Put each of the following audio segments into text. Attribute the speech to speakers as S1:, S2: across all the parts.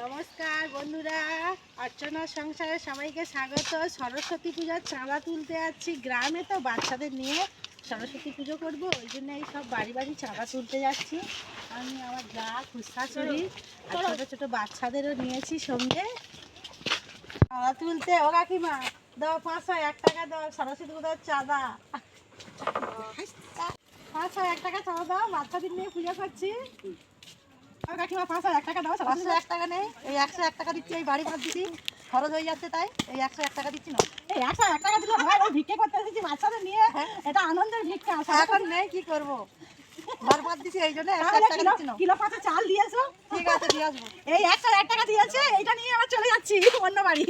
S1: নমস্কার বন্ধুরা, অর্চনা সংসারে সবাইকে স্বাগত। সরস্বতী পূজার চাঁদা তুলতে যাচ্ছি গ্রামে, তো বাচ্চাদের নিয়ে সরস্বতী পুজো করবো, ওই জন্য এই সব বাড়ি বাড়ি চাঁদা তুলতে যাচ্ছি। আমি আমার যা খুশাশুড়ি আর ছোটো ছোটো বাচ্চাদেরও নিয়েছি সঙ্গে চাঁদা তুলতে। ও কাকিমা দাও 500 1 টাকা দাও, সরস্বতী পুজোর চাঁদা 500 1 টাকা চাঁদা দাও, বাচ্চাদের নিয়ে পুজো করছি। কাকিমা 500 1 টাকা দাও। 500 1 টাকা নেই, এই 101 টাকা দিচ্ছি। এই বাড়ি ভাত দিচ্ছি, খরচ হয়ে যাচ্ছে, তাই এই 101 টাকা দিচ্ছি না। এই 101 টাকা দিলে হয়? ওই ভিক্ষে করতে এসেছি বাচ্চাদের নিয়ে, এটা আনন্দের ভিক্ষা। এখন নেই, কি করবো, ঘর ভাত দিচ্ছি, এই জন্য 101 টাকা দিচ্ছি না। কিলো 5 চাল দিয়েছো, ঠিক আছে দিয়ে আসবো। এই 101 টাকা দিয়েছে, এইটা নিয়ে আবার চলে যাচ্ছি অন্য বাড়ি।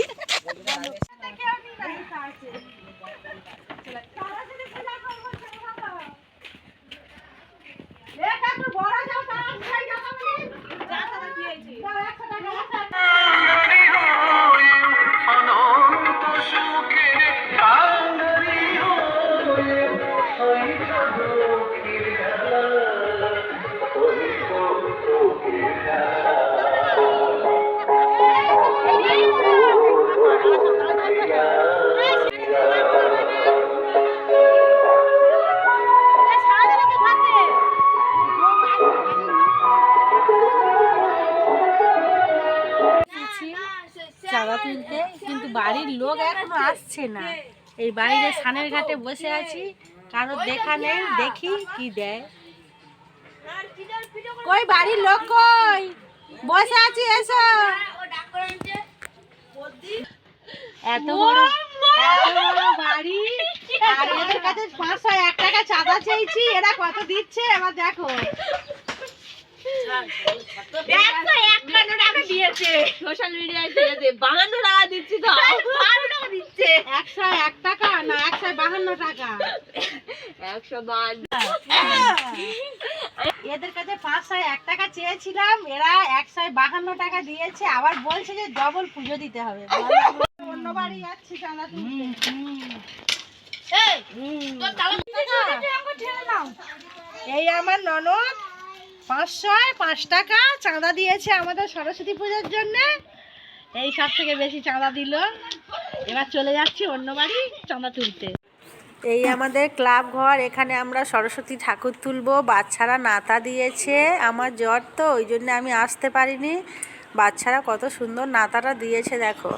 S1: চাঁদা তুলতে, কিন্তু বাড়ির লোক এখনো আসছে না। এই বাইরে সানের ঘাটে বসে আছি, কারোর দেখা নেই, দেখি কি দেয়। কই বাড়ির লোক কই? বসে আছি, এসো। এত বড় বাড়ি, আর এদের কাছে 500 1 টাকা চাঁদা চেয়েছি, এরা কত দিচ্ছে এবার দেখো।
S2: 151 টাকা দিয়েছে, সোশ্যাল মিডিয়ায় দিয়েছে, 52 টাকা দিচ্ছি তো, 52 টাকা দিচ্ছে।
S1: 101 টাকা না, 152 টাকা।
S2: 152।
S1: এদের কাছে 500 1 টাকা চেয়েছিলাম, এরা 152 টাকা দিয়েছে, আবার বলছে যে ডবল পুজো দিতে হবে। অন্য বাড়ি যাচ্ছি চাঁদা তুলতে। এই আমার ননদ 505 টাকা চাঁদা দিয়েছে আমাদের সরস্বতী পুজোর জন্য। এই সব থেকে বেশি চাঁদা দিল। এবার চলে যাচ্ছি অন্য বাড়ি চাঁদা তুলতে। এই আমাদের ক্লাব ঘর, এখানে আমরা সরস্বতী ঠাকুর তুলবো। বাচ্চারা নাতা দিয়েছে, আমার জ্বর তো ওই জন্য আমি আসতে পারিনি। বাচ্চারা কত সুন্দর নাতাটা দিয়েছে দেখো।